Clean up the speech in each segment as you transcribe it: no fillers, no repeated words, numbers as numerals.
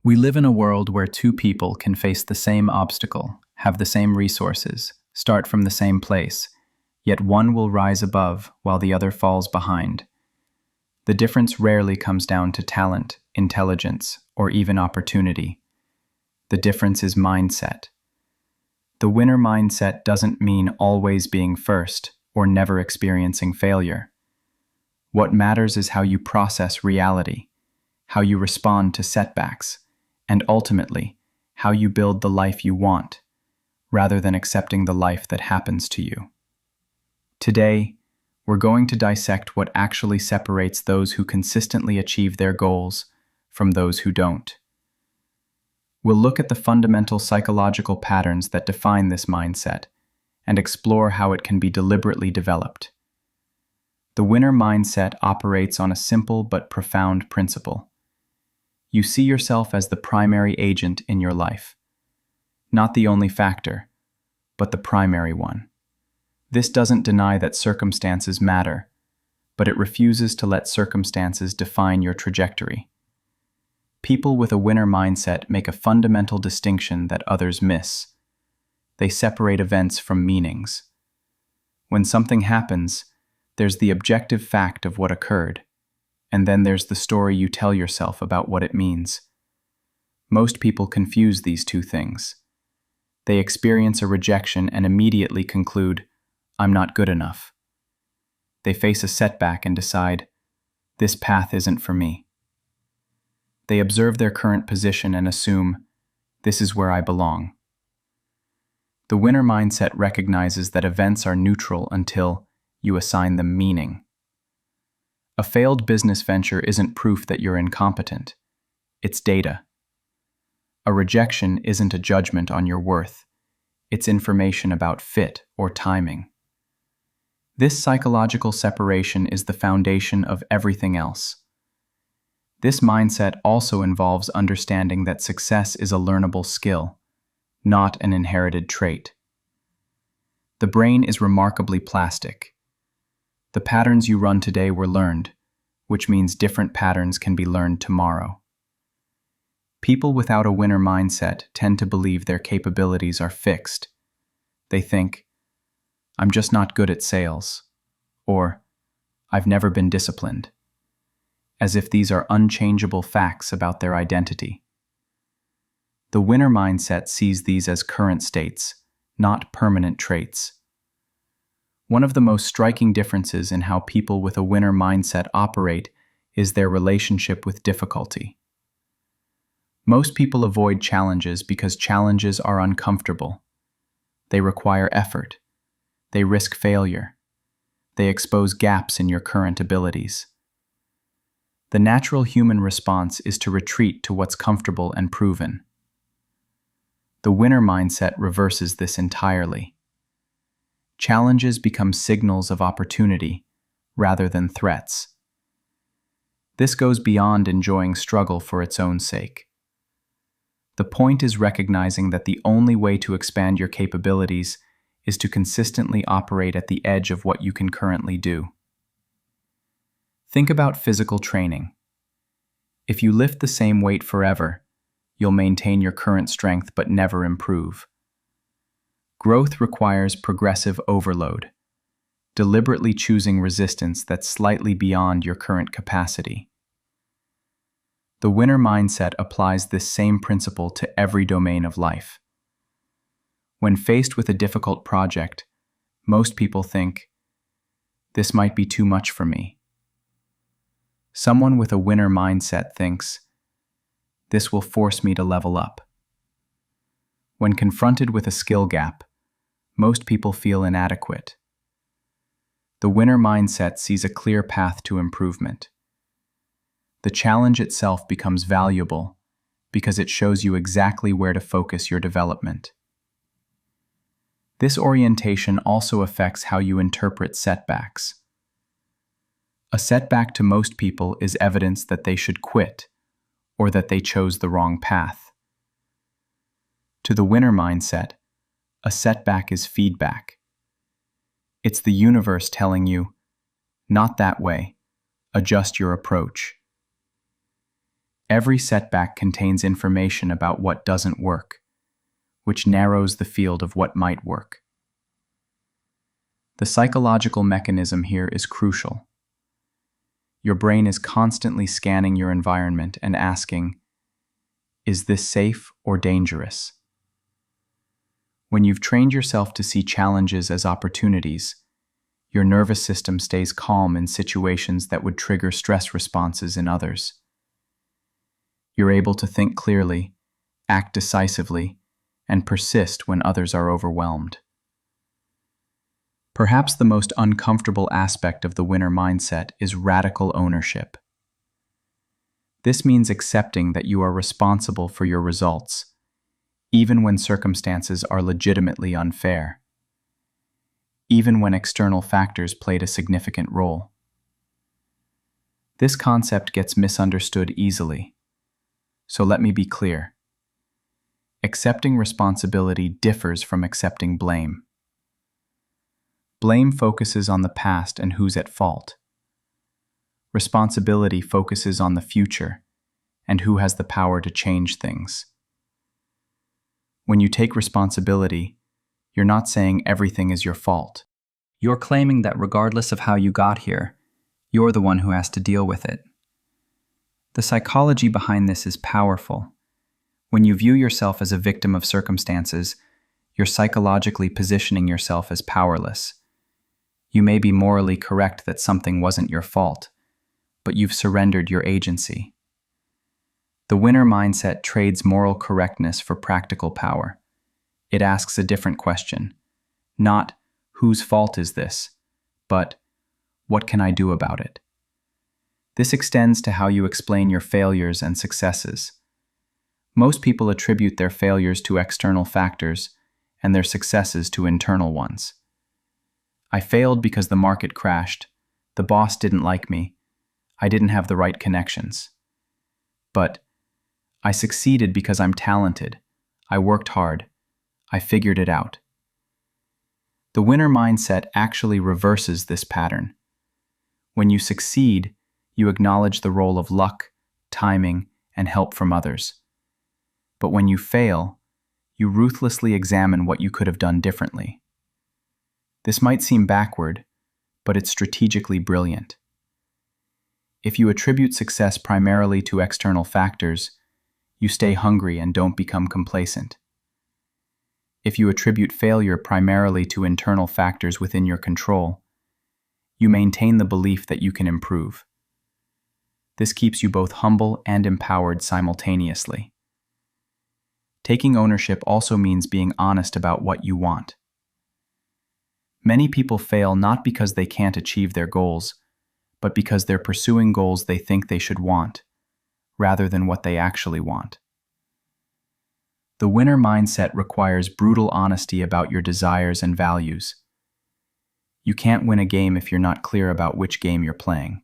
We live in a world where two people can face the same obstacle, have the same resources, start from the same place, yet one will rise above while the other falls behind. The difference rarely comes down to talent, intelligence, or even opportunity. The difference is mindset. The winner mindset doesn't mean always being first or never experiencing failure. What matters is how you process reality, how you respond to setbacks, and ultimately, how you build the life you want, rather than accepting the life that happens to you. Today, we're going to dissect what actually separates those who consistently achieve their goals from those who don't. We'll look at the fundamental psychological patterns that define this mindset and explore how it can be deliberately developed. The winner mindset operates on a simple but profound principle. You see yourself as the primary agent in your life. Not the only factor, but the primary one. This doesn't deny that circumstances matter, but it refuses to let circumstances define your trajectory. People with a winner mindset make a fundamental distinction that others miss. They separate events from meanings. When something happens, there's the objective fact of what occurred, and then there's the story you tell yourself about what it means. Most people confuse these two things. They experience a rejection and immediately conclude, "I'm not good enough." They face a setback and decide, "This path isn't for me." They observe their current position and assume, "This is where I belong." The winner mindset recognizes that events are neutral until you assign them meaning. A failed business venture isn't proof that you're incompetent. It's data. A rejection isn't a judgment on your worth. It's information about fit or timing. This psychological separation is the foundation of everything else. This mindset also involves understanding that success is a learnable skill, not an inherited trait. The brain is remarkably plastic. The patterns you run today were learned, which means different patterns can be learned tomorrow. People without a winner mindset tend to believe their capabilities are fixed. They think, "I'm just not good at sales," or "I've never been disciplined," as if these are unchangeable facts about their identity. The winner mindset sees these as current states, not permanent traits. One of the most striking differences in how people with a winner mindset operate is their relationship with difficulty. Most people avoid challenges because challenges are uncomfortable. They require effort. They risk failure. They expose gaps in your current abilities. The natural human response is to retreat to what's comfortable and proven. The winner mindset reverses this entirely. Challenges become signals of opportunity rather than threats. This goes beyond enjoying struggle for its own sake. The point is recognizing that the only way to expand your capabilities is to consistently operate at the edge of what you can currently do. Think about physical training. If you lift the same weight forever, you'll maintain your current strength but never improve. Growth requires progressive overload, deliberately choosing resistance that's slightly beyond your current capacity. The winner mindset applies this same principle to every domain of life. When faced with a difficult project, most people think, "This might be too much for me." Someone with a winner mindset thinks, "This will force me to level up." When confronted with a skill gap, most people feel inadequate. The winner mindset sees a clear path to improvement. The challenge itself becomes valuable because it shows you exactly where to focus your development. This orientation also affects how you interpret setbacks. A setback to most people is evidence that they should quit or that they chose the wrong path. To the winner mindset, a setback is feedback. It's the universe telling you, "Not that way, adjust your approach." Every setback contains information about what doesn't work, which narrows the field of what might work. The psychological mechanism here is crucial. Your brain is constantly scanning your environment and asking, is this safe or dangerous? When you've trained yourself to see challenges as opportunities, your nervous system stays calm in situations that would trigger stress responses in others. You're able to think clearly, act decisively, and persist when others are overwhelmed. Perhaps the most uncomfortable aspect of the winner mindset is radical ownership. This means accepting that you are responsible for your results, even when circumstances are legitimately unfair, even when external factors played a significant role. This concept gets misunderstood easily, so let me be clear. Accepting responsibility differs from accepting blame. Blame focuses on the past and who's at fault. Responsibility focuses on the future and who has the power to change things. When you take responsibility, you're not saying everything is your fault. You're claiming that regardless of how you got here, you're the one who has to deal with it. The psychology behind this is powerful. When you view yourself as a victim of circumstances, you're psychologically positioning yourself as powerless. You may be morally correct that something wasn't your fault, but you've surrendered your agency. The winner mindset trades moral correctness for practical power. It asks a different question. Not, whose fault is this? But, what can I do about it? This extends to how you explain your failures and successes. Most people attribute their failures to external factors and their successes to internal ones. I failed because the market crashed, the boss didn't like me, I didn't have the right connections. But I succeeded because I'm talented, I worked hard, I figured it out. The winner mindset actually reverses this pattern. When you succeed, you acknowledge the role of luck, timing, and help from others. But when you fail, you ruthlessly examine what you could have done differently. This might seem backward, but it's strategically brilliant. If you attribute success primarily to external factors, you stay hungry and don't become complacent. If you attribute failure primarily to internal factors within your control, you maintain the belief that you can improve. This keeps you both humble and empowered simultaneously. Taking ownership also means being honest about what you want. Many people fail not because they can't achieve their goals, but because they're pursuing goals they think they should want, rather than what they actually want. The winner mindset requires brutal honesty about your desires and values. You can't win a game if you're not clear about which game you're playing.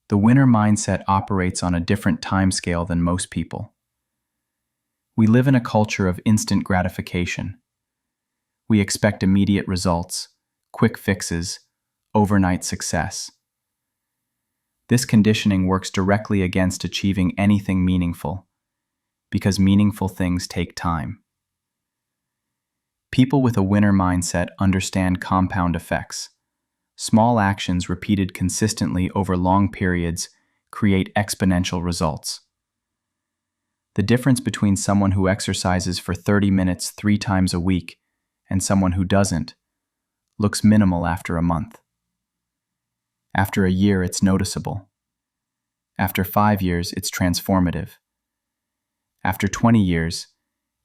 The winner mindset operates on a different timescale than most people. We live in a culture of instant gratification. We expect immediate results, quick fixes, overnight success. This conditioning works directly against achieving anything meaningful, because meaningful things take time. People with a winner mindset understand compound effects. Small actions repeated consistently over long periods create exponential results. The difference between someone who exercises for 30 minutes 3 times a week and someone who doesn't looks minimal after a month. After a year, it's noticeable. After 5 years, it's transformative. After 20 years,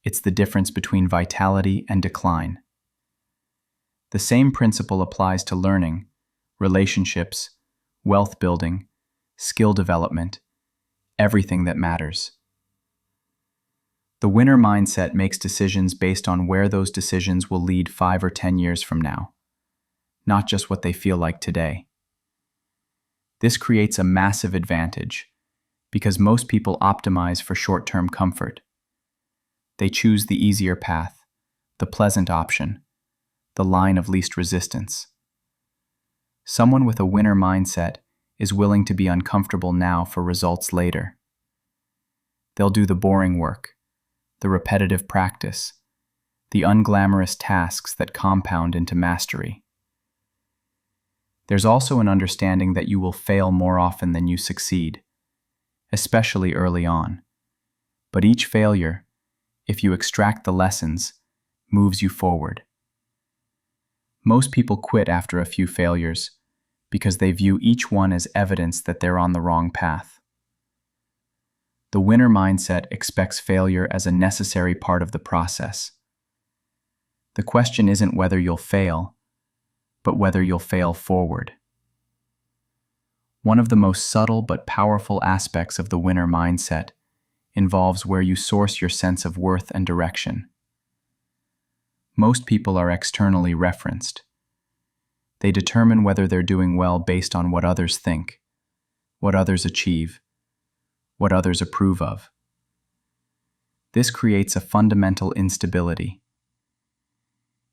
it's the difference between vitality and decline. The same principle applies to learning, relationships, wealth building, skill development, everything that matters. The winner mindset makes decisions based on where those decisions will lead 5 or 10 years from now, not just what they feel like today. This creates a massive advantage because most people optimize for short-term comfort. They choose the easier path, the pleasant option, the line of least resistance. Someone with a winner mindset is willing to be uncomfortable now for results later. They'll do the boring work, the repetitive practice, the unglamorous tasks that compound into mastery. There's also an understanding that you will fail more often than you succeed, especially early on. But each failure, if you extract the lessons, moves you forward. Most people quit after a few failures because they view each one as evidence that they're on the wrong path. The winner mindset expects failure as a necessary part of the process. The question isn't whether you'll fail, but whether you'll fail forward. One of the most subtle but powerful aspects of the winner mindset involves where you source your sense of worth and direction. Most people are externally referenced. They determine whether they're doing well based on what others think, what others achieve, what others approve of. This creates a fundamental instability.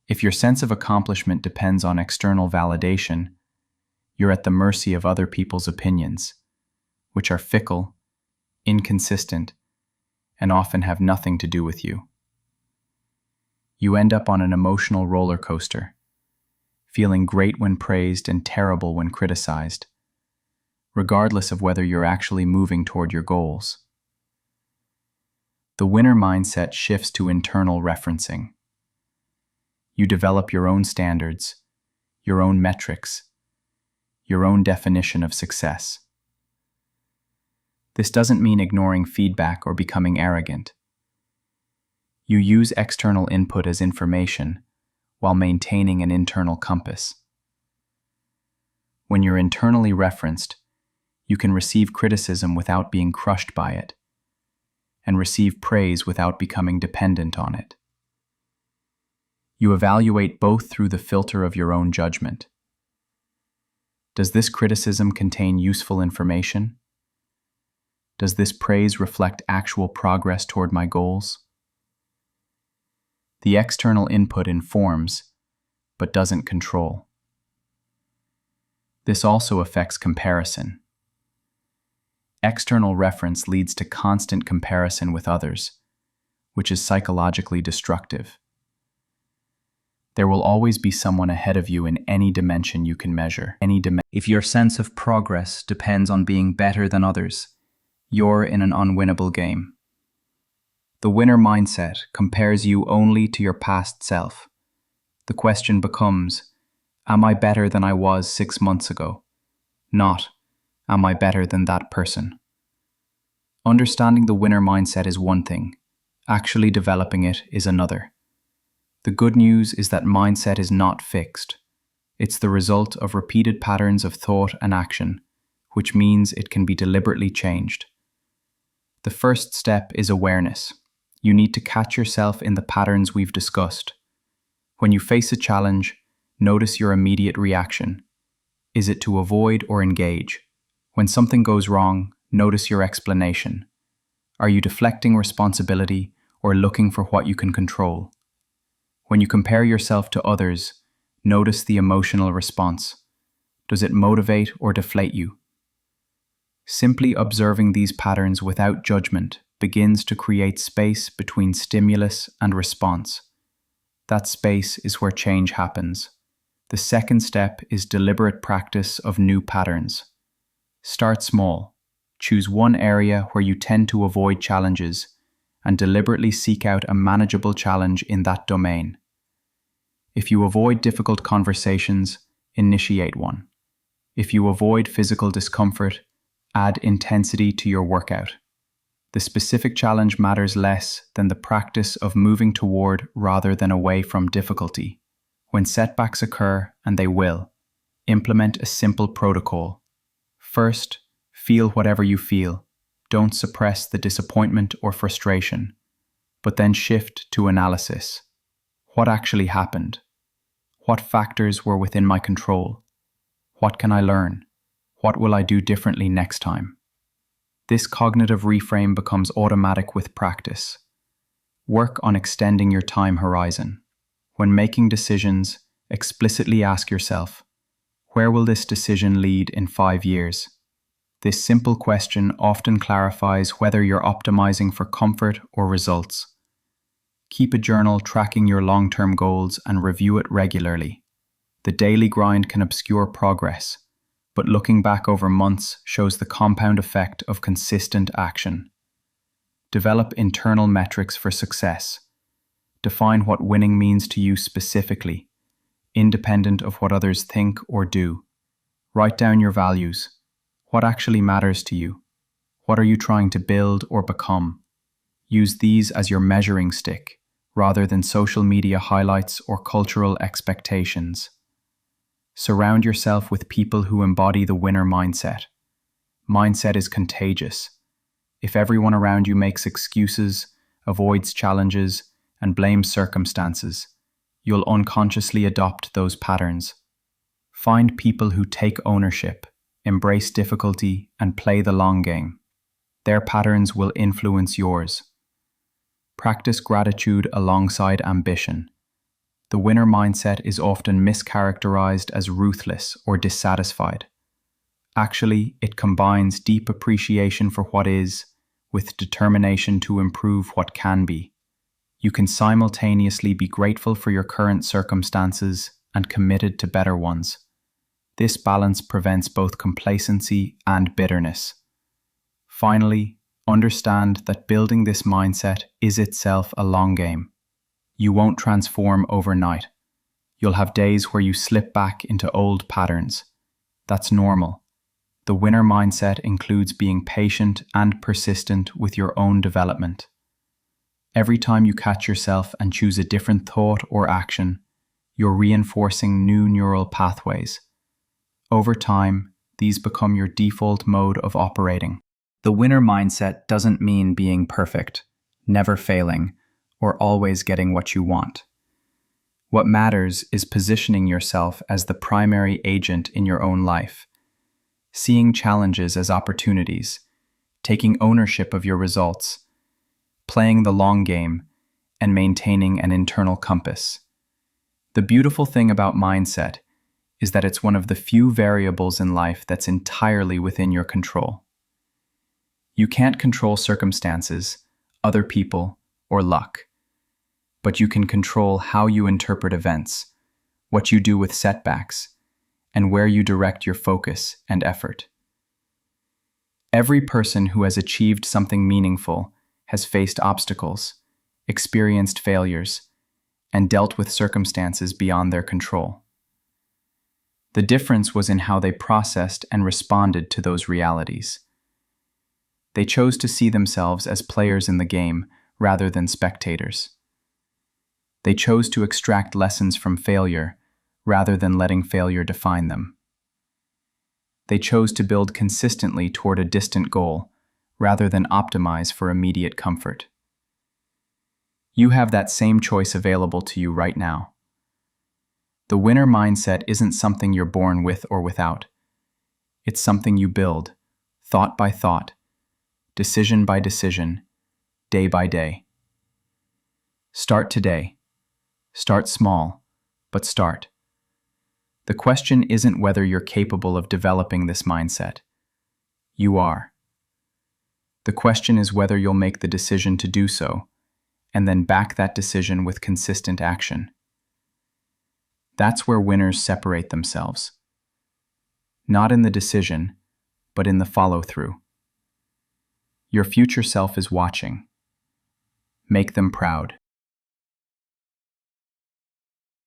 If your sense of accomplishment depends on external validation, you're at the mercy of other people's opinions, which are fickle, inconsistent, and often have nothing to do with you. You end up on an emotional roller coaster, feeling great when praised and terrible when criticized, regardless of whether you're actually moving toward your goals. The winner mindset shifts to internal referencing. You develop your own standards, your own metrics, your own definition of success. This doesn't mean ignoring feedback or becoming arrogant. You use external input as information while maintaining an internal compass. When you're internally referenced, you can receive criticism without being crushed by it, and receive praise without becoming dependent on it. You evaluate both through the filter of your own judgment. Does this criticism contain useful information? Does this praise reflect actual progress toward my goals? The external input informs, but doesn't control. This also affects comparison. External reference leads to constant comparison with others, which is psychologically destructive. There will always be someone ahead of you in any dimension you can measure. If your sense of progress depends on being better than others, you're in an unwinnable game. The winner mindset compares you only to your past self. The question becomes, am I better than I was 6 months ago? Not, am I better than that person? Understanding the winner mindset is one thing. Actually developing it is another. The good news is that mindset is not fixed. It's the result of repeated patterns of thought and action, which means it can be deliberately changed. The first step is awareness. You need to catch yourself in the patterns we've discussed. When you face a challenge, notice your immediate reaction. Is it to avoid or engage? When something goes wrong, notice your explanation. Are you deflecting responsibility or looking for what you can control? When you compare yourself to others, notice the emotional response. Does it motivate or deflate you? Simply observing these patterns without judgment begins to create space between stimulus and response. That space is where change happens. The second step is deliberate practice of new patterns. Start small. Choose one area where you tend to avoid challenges and deliberately seek out a manageable challenge in that domain. If you avoid difficult conversations, initiate one. If you avoid physical discomfort, add intensity to your workout. The specific challenge matters less than the practice of moving toward rather than away from difficulty. When setbacks occur, and they will, implement a simple protocol. First, feel whatever you feel. Don't suppress the disappointment or frustration, but then shift to analysis. What actually happened? What factors were within my control? What can I learn? What will I do differently next time? This cognitive reframe becomes automatic with practice. Work on extending your time horizon. When making decisions, explicitly ask yourself, where will this decision lead in 5 years? This simple question often clarifies whether you're optimizing for comfort or results. Keep a journal tracking your long-term goals and review it regularly. The daily grind can obscure progress, but looking back over months shows the compound effect of consistent action. Develop internal metrics for success. Define what winning means to you specifically, independent of what others think or do. Write down your values. What actually matters to you? What are you trying to build or become? Use these as your measuring stick, rather than social media highlights or cultural expectations. Surround yourself with people who embody the winner mindset. Mindset is contagious. If everyone around you makes excuses, avoids challenges, and blames circumstances, you'll unconsciously adopt those patterns. Find people who take ownership, embrace difficulty, and play the long game. Their patterns will influence yours. Practice gratitude alongside ambition. The winner mindset is often mischaracterized as ruthless or dissatisfied. Actually, it combines deep appreciation for what is with determination to improve what can be. You can simultaneously be grateful for your current circumstances and committed to better ones. This balance prevents both complacency and bitterness. Finally, understand that building this mindset is itself a long game. You won't transform overnight. You'll have days where you slip back into old patterns. That's normal. The winner mindset includes being patient and persistent with your own development. Every time you catch yourself and choose a different thought or action, you're reinforcing new neural pathways. Over time, these become your default mode of operating. The winner mindset doesn't mean being perfect, never failing, or always getting what you want. What matters is positioning yourself as the primary agent in your own life, seeing challenges as opportunities, taking ownership of your results, playing the long game, and maintaining an internal compass. The beautiful thing about mindset is that it's one of the few variables in life that's entirely within your control. You can't control circumstances, other people, or luck, but you can control how you interpret events, what you do with setbacks, and where you direct your focus and effort. Every person who has achieved something meaningful has faced obstacles, experienced failures, and dealt with circumstances beyond their control. The difference was in how they processed and responded to those realities. They chose to see themselves as players in the game rather than spectators. They chose to extract lessons from failure rather than letting failure define them. They chose to build consistently toward a distant goal rather than optimize for immediate comfort. You have that same choice available to you right now. The winner mindset isn't something you're born with or without. It's something you build, thought by thought, decision by decision, day by day. Start today. Start small, but start. The question isn't whether you're capable of developing this mindset. You are. The question is whether you'll make the decision to do so, and then back that decision with consistent action. That's where winners separate themselves. Not in the decision, but in the follow-through. Your future self is watching. Make them proud.